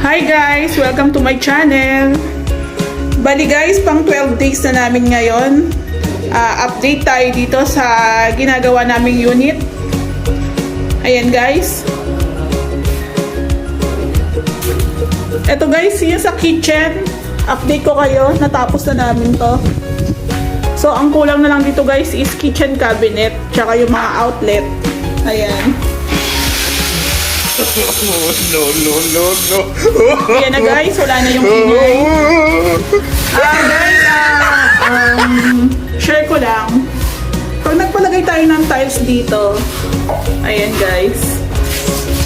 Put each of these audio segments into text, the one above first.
Hi guys! Welcome to my channel! Bali guys, pang 12 days na namin ngayon. Update tayo dito sa ginagawa naming unit. Ayan guys. Ito guys, yun sa kitchen. Update ko kayo, natapos na namin to. So, ang kulang na lang dito guys is kitchen cabinet, tsaka yung mga outlet. Ayan. No. Ayan na guys, wala na yung ingay. Guys, share ko lang. Pag nagpalagay tayo ng tiles dito, ayan guys,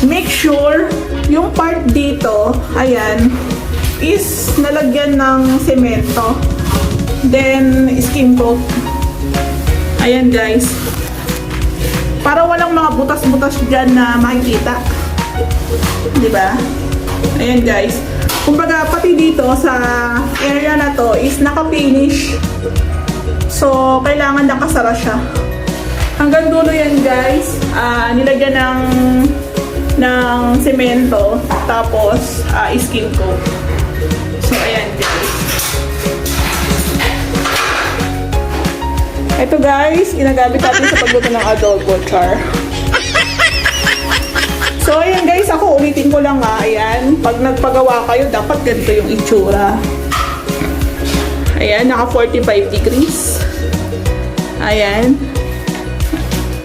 make sure yung part dito, ayan, is nalagyan ng semento. Then, skin coat. Ayan guys. Para walang mga butas-butas dyan na makikita. Diba? Ayan guys. Kumbaga pati dito sa area na to is naka-finish. So, kailangan nakasara siya. Hanggang dulo yan guys. Nilagyan ng semento. Tapos, skin coat. So, ayan guys. Ito guys, ginagamit natin sa pagluto ng adobo, char. So, ayan guys, ako ulitin ko lang nga, ayan. Pag nagpagawa kayo, dapat ganito yung itsura. Ayan, naka 45 degrees. Ayan.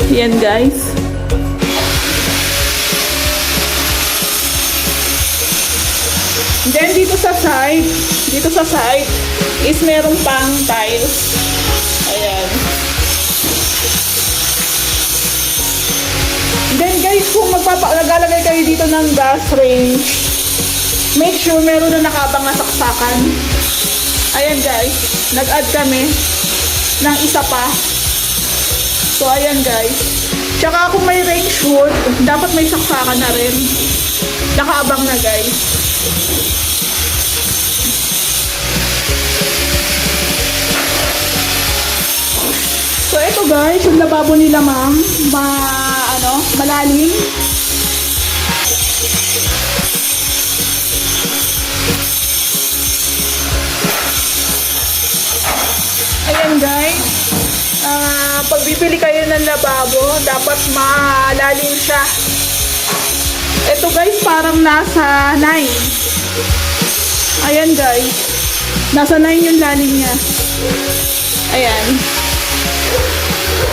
Ayan guys. Then, dito sa side is merong pang tiles. Ayan. Then guys, kung maglalagay kayo dito ng gas range, make sure meron na nakabang na saksakan. Ayan guys, nag-add kami ng isa pa. So ayan guys. Tsaka kung may range hood, dapat may saksakan na rin. Nakaabang na guys. So ito guys, yung lababo nila ma'am, malalim. Ayan guys, pag bibili kayo ng lababo, dapat malalim siya. Ito guys, parang nasa 9. Ayan guys, nasa 9 yung lalim niya. Ayan.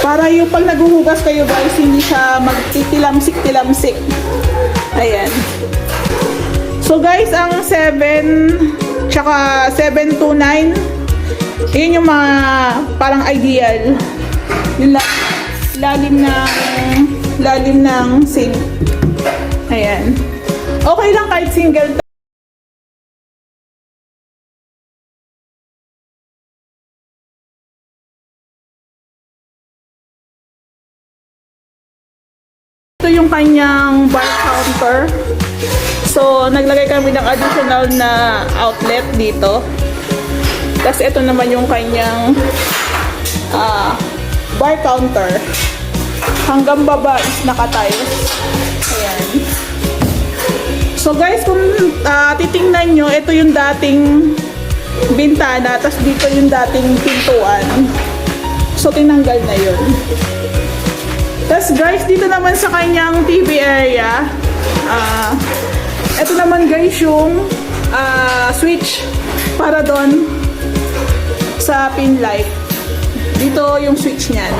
Para yung pag naghuhugas kayo guys, hindi siya magtitilamsik-tilamsik. Ayan. So guys, ang 7 tsaka 7 to 9, yun yung mga parang ideal. Yung lalim ng sink. Ayan. Okay lang kahit single. Ito yung kanyang bar counter. So, naglagay kami ng additional na outlet dito. Tapos, ito naman yung kanyang bar counter. Hanggang baba is naka-tiles. Ayan. So, guys, kung titingnan nyo, ito yung dating bintana. Tapos, dito yung dating pintuan. So, tinanggal na yun. Tapos guys, dito naman sa kanyang TV area, ito naman guys yung switch para doon sa pin light. Dito yung switch niyan.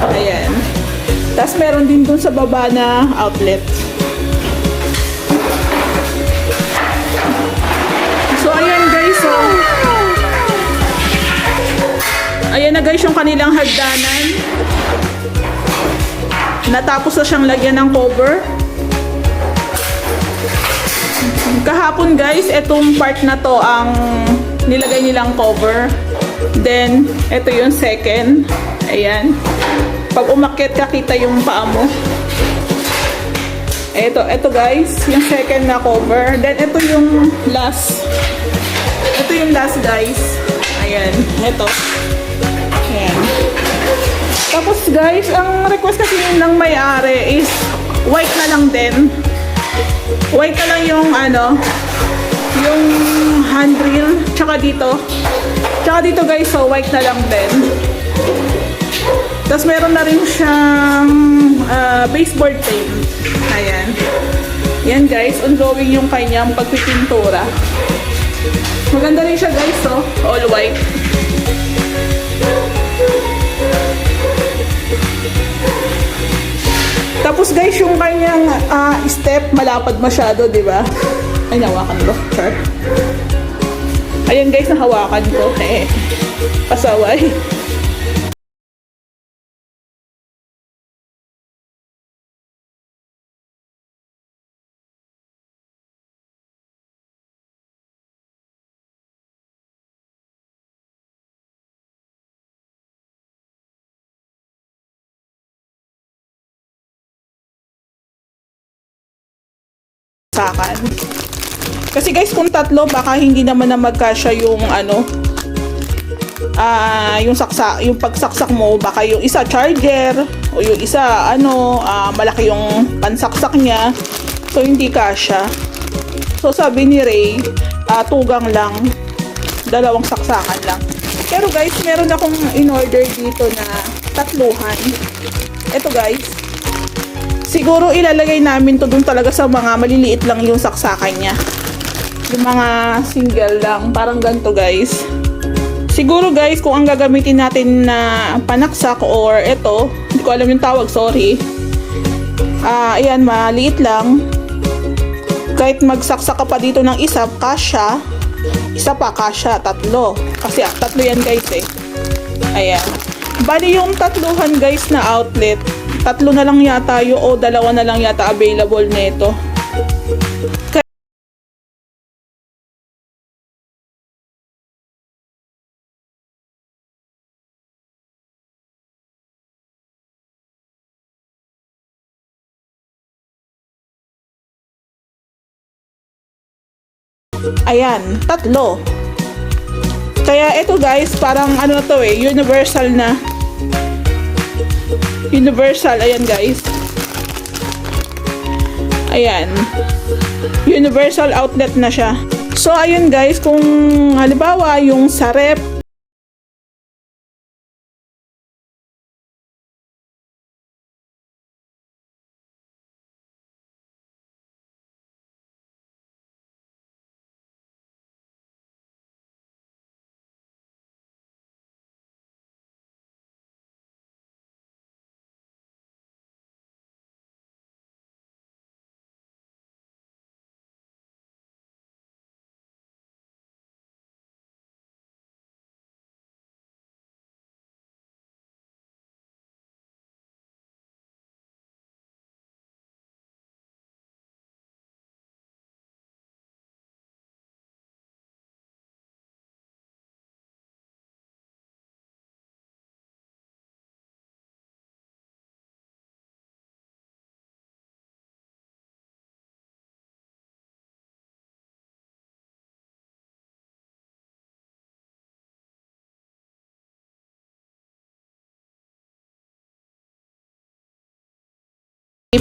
Ayan. Tapos meron din doon sa baba na outlet. So ayan guys, so ayan na guys yung kanilang hagdanan. Natapos na siyang lagyan ng cover. Kahapon guys, itong part na to ang nilagay nilang cover. Then, ito yung second. Ayan. Pag umakyat ka, kita yung paa mo. Ito guys, yung second na cover. Then, ito yung last. Ito yung last guys. Ayan. Ito. Ayan. Tapos guys, ang request kasi ng may-ari is white na lang din. White na lang yung ano, yung handrail, tsaka dito. Tsaka dito guys, so white na lang din. Tapos meron na rin siyang baseboard paint. Ayan. Yan guys, ongoing yung kanyang pagpipintura. Maganda rin siya guys, so all white. Tapos guys, yung kanyang step, malapad masyado, di ba? Ay, nahawakan ko. Char. Ayan guys, nahawakan ko. Pasaway. Sakan. Kasi guys, kung tatlo, baka hindi naman na magkasya yung ano, yung saksa, yung pagsaksak mo, baka yung isa charger, o yung isa ano, malaki yung pansaksak niya, so hindi kasya. So sabi ni Ray, tugang lang, dalawang saksakan lang. Pero guys, meron akong in-order dito na tatluhan. Ito guys, siguro ilalagay namin to dun talaga sa mga maliliit lang yung saksakan niya. Yung mga single lang. Parang ganito guys. Siguro guys, kung ang gagamitin natin na panaksak or ito, hindi ko alam yung tawag, sorry. Ayan, maliit lang. Kahit magsaksak ka pa dito ng isa, kasya. Isa pa, kasya. Tatlo. Kasi tatlo yan guys eh. Ayan. Bali yung tatluhan guys na outlet, tatlo na lang yata yung, o dalawa na lang yata available nito. Ayan, tatlo. Kaya ito guys, parang ano to eh, universal na. Universal, ayan guys. Ayan. Universal outlet na siya. So ayun guys, kung halimbawa yung sa rep,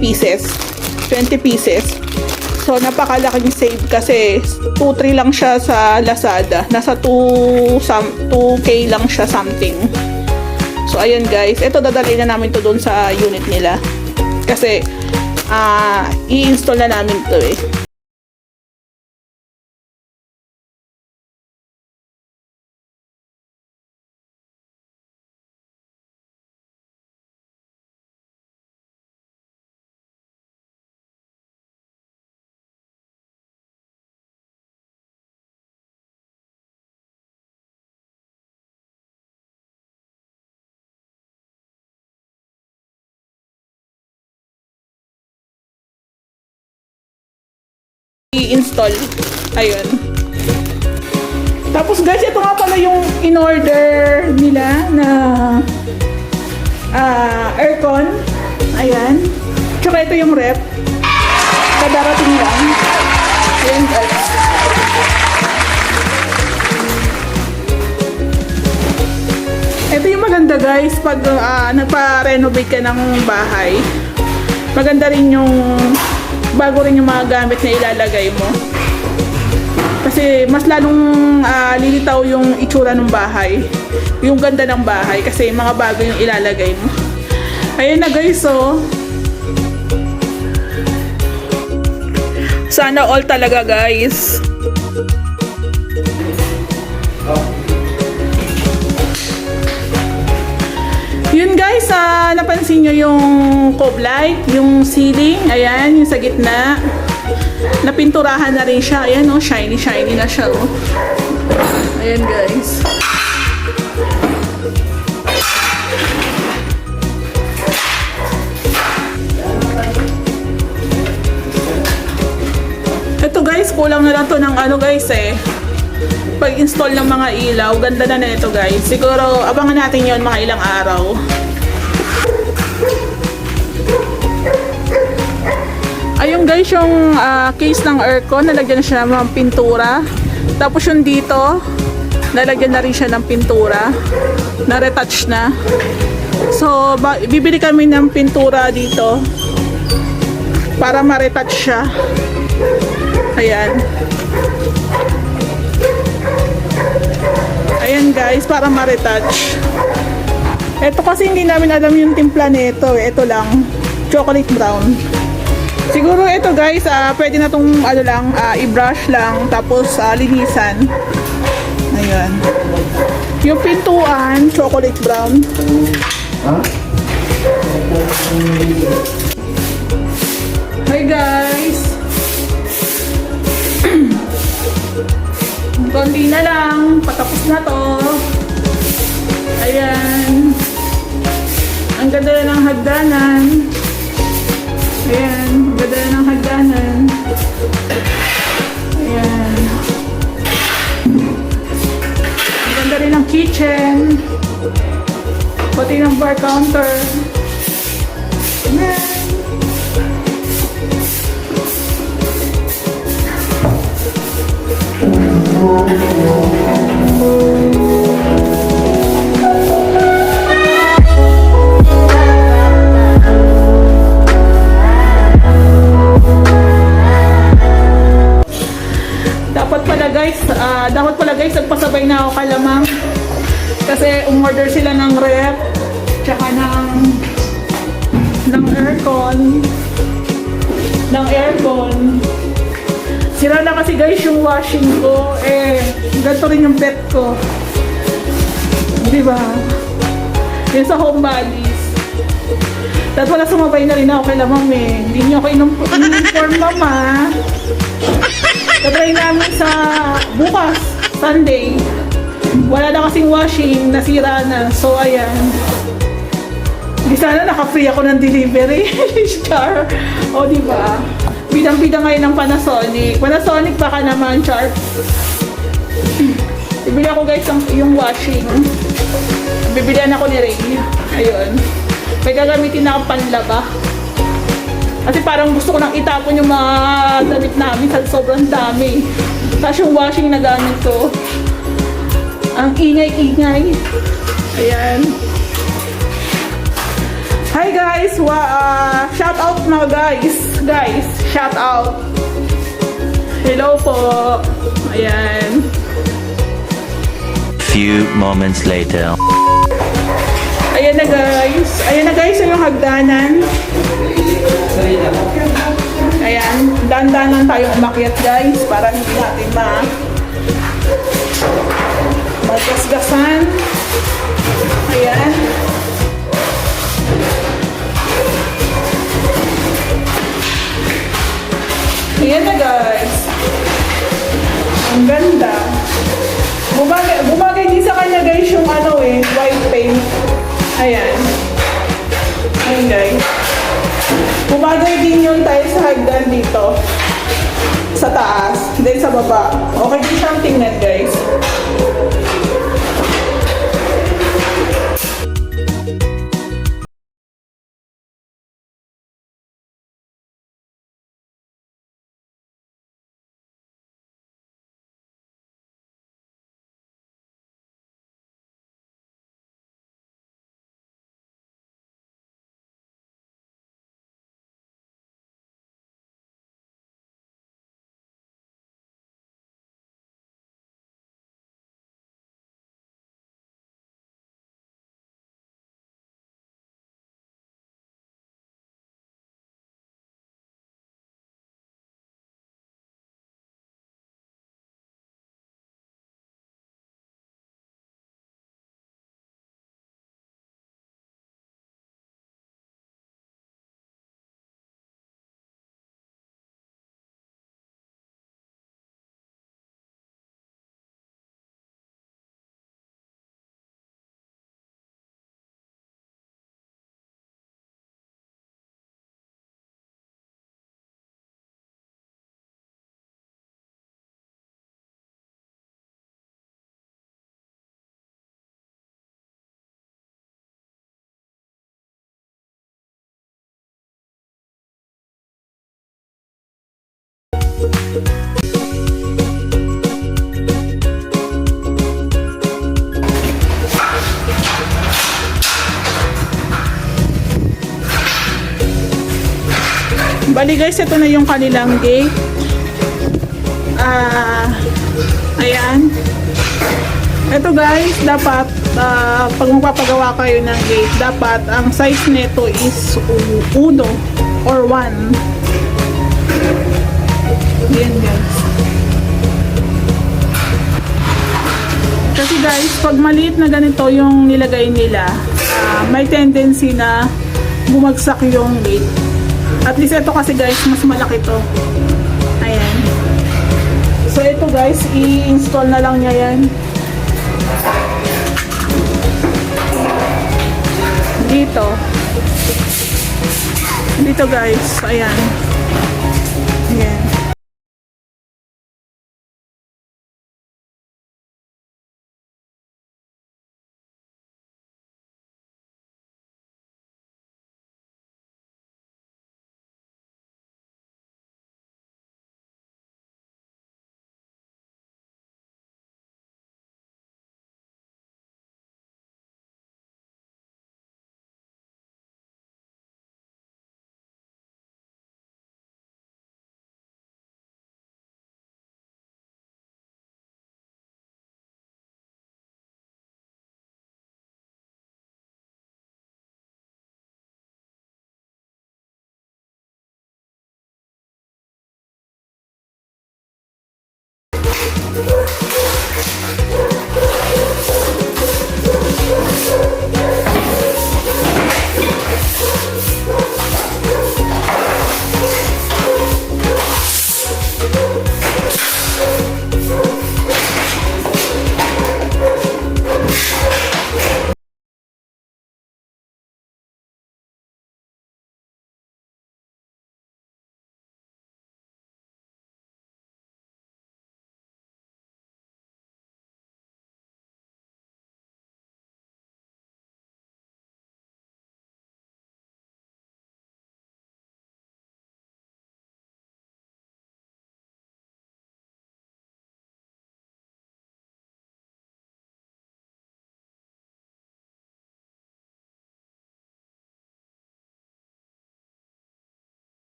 pieces, 20 pieces. So napakalaking save kasi 2-3 lang siya sa Lazada. Nasa 2K lang siya something. So ayan guys, ito dadalhin na namin to doon sa unit nila. Kasi i-install na namin to eh. I-install. Ayun. Tapos guys, ito nga pala yung in-order nila na aircon. Ayan. Tsaka ito yung rep. Kadarating lang. Ayan guys. Ito yung maganda guys pag nagpa-renovate ka ng bahay. Maganda rin yung bago rin yung mga gamit na ilalagay mo. Kasi mas lalong lilitaw yung itsura ng bahay. Yung ganda ng bahay kasi mga bago yung ilalagay mo. Ayun na guys, so sana all talaga guys. Yun guys, napansin nyo yung cove light, yung ceiling, ayan, yung sa gitna. Napinturahan na rin siya. Ayan oh, shiny na siya oh. Ayan guys. Ito guys, kulang na lang to ng ano guys pag-install ng mga ilaw. Ganda na ito guys. Siguro abangan natin yon mga ilang araw. Ayun guys, yung case ng aircon, nalagyan na siya ng pintura. Tapos yung dito, nalagyan na rin siya ng pintura. Na-retouch na. So, bibili kami ng pintura dito para ma-retouch siya. Ayan. Ayan guys, para ma-retouch. Ito kasi hindi namin alam yung timpla nito. Ito lang, chocolate brown. Siguro ito guys, pwede na itong ano lang, i-brush lang, tapos linisan. Ayan. Yung pintuan, chocolate brown. Hi guys! Konti na lang, patapos na to. Ayan. Ang ganda na ng hagdanan. Ayan, ang ganda na ng hagdanan. Ayan. Ang ganda rin ng kitchen. Pati ng bar counter. Ayan. Dapat pala guys, nagpasabay na ako kalamang kasi umorder sila ng rep tsaka ng aircon. Sira na kasi guys yung washing ko, ganito rin yung pet ko, diba? Yung sa home bodies. Dapat wala sumabay na rin ako kay Lamang hindi niyo ako in-inform mama. Tatry namin sa bukas, Sunday. Wala na kasing washing, nasira na. So, ayan. Di sana naka-free ako ng delivery. Char. O, diba? Bidang-bidang ngayon ng Panasonic. Panasonic baka naman, Char. Bibili ako guys yung washing. Bibilihan ako ni Ray. Ayun. May gagamitin na akong panlaba. Kasi parang gusto ko nang itapon yung mga damit namin sa sobrang dami. Tapos yung washing na gamit ko, ang ingay-ingay. Ayan. Hi guys! Shout out mga guys! Guys, shout out! Hello po! Ayan. Few moments later. Ayan na guys! Ayan na guys yung hagdanan. Ayan, dandanan tayong umakyat guys para hindi natin magkasgasan. Ayan. Ayan na guys. Ang ganda. Bumagay din sa kanya guys yung white paint. Ayan. Ayan guys. Bumagay din yung tiles sa hagdan dito. Sa taas. Then sa baba. Okay din siyang tingnan guys. Bali guys, ito na yung kanilang gate. Ayan. Ito guys, dapat pag magpapagawa kayo ng gate, dapat ang size nito is 1 or 1. Ayan guys. Kasi guys, pag maliit na ganito yung nilagay nila, may tendency na bumagsak yung gate. At least ito kasi guys, mas malaki to. Ayan. So ito guys, i-install na lang niya yan. Dito. Dito guys, ayan. Ayan.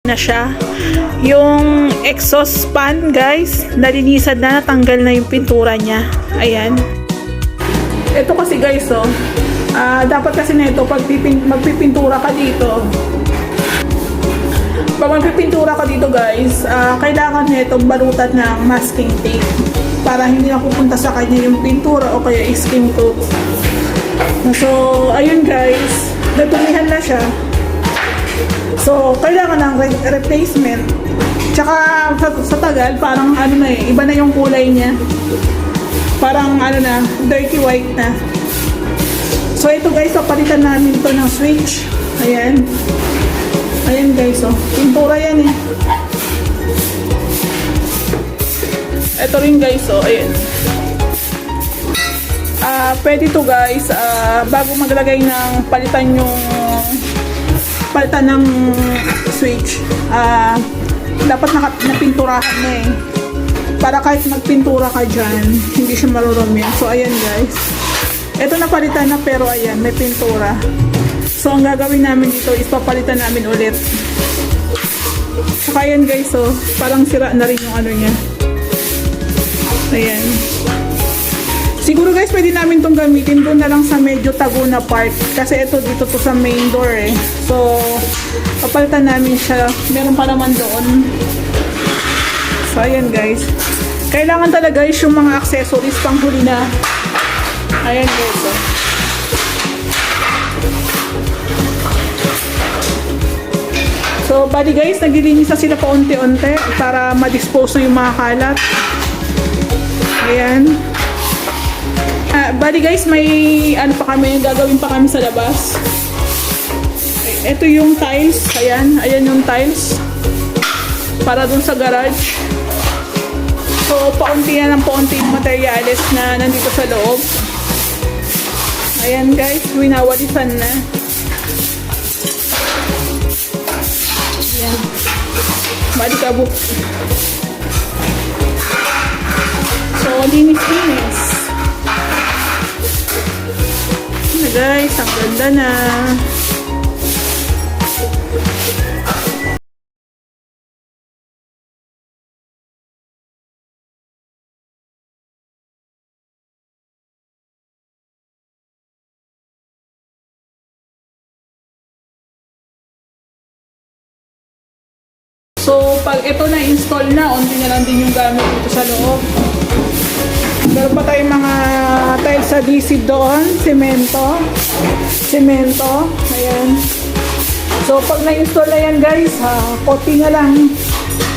Na siya. Yung exhaust fan guys, nalinisan na, natanggal na yung pintura niya. Ayan. Ito kasi guys, dapat kasi nito pag magpipintura ka dito. Pag magpipintura ka dito guys, kailangan nito balutan ng masking tape para hindi na pupunta sa kanya yung pintura o kaya skin coat. So, ayun guys, natumihan na siya. So, kailangan ng replacement. Tsaka sa tagal, parang ano na iba na yung kulay niya. Parang ano na, dirty white na. So, ito guys, papalitan namin to ng switch. Ayan. Ayan guys, pintura yan eh. Ito rin guys, ayan. Pwede to guys, bago maglagay ng palitan ng switch, dapat napinturahan na eh, para kahit magpintura ka dyan hindi siya marurumi. So ayan guys, ito napalitan na pero ayan may pintura. So ang gagawin namin dito is papalitan namin ulit. Saka ayan guys, parang sira na rin yung ano niya. Ayan. Siguro guys, pwede namin itong gamitin doon na lang sa medyo tago na part. Kasi ito dito to sa main door eh. So, papalitan namin siya. Meron pa naman doon. So, ayan guys. Kailangan talaga guys yung mga accessories pang huli na. Ayan guys. So, bali guys, naglilinis na sila paunti-unti para ma-dispose yung mga kalat. Ayan. Bali guys, may ano pa kami, gagawin pa kami sa labas. Ito yung tiles, ayan yung tiles para dun sa garage. So, paunti na ng paunti yung materyales na nandito sa loob. Ayan guys, winawalisan na. Yan. Malikabok. So, linis-linis. Na guys, ang ganda na. So, pag ito na-install na, onti na lang din yung gamit dito sa loob. Meron pa tayong mga tiles adhesive doon, semento. Semento, ayan. So, pag na-install na yan guys, coating na lang.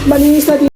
Malinis na dito.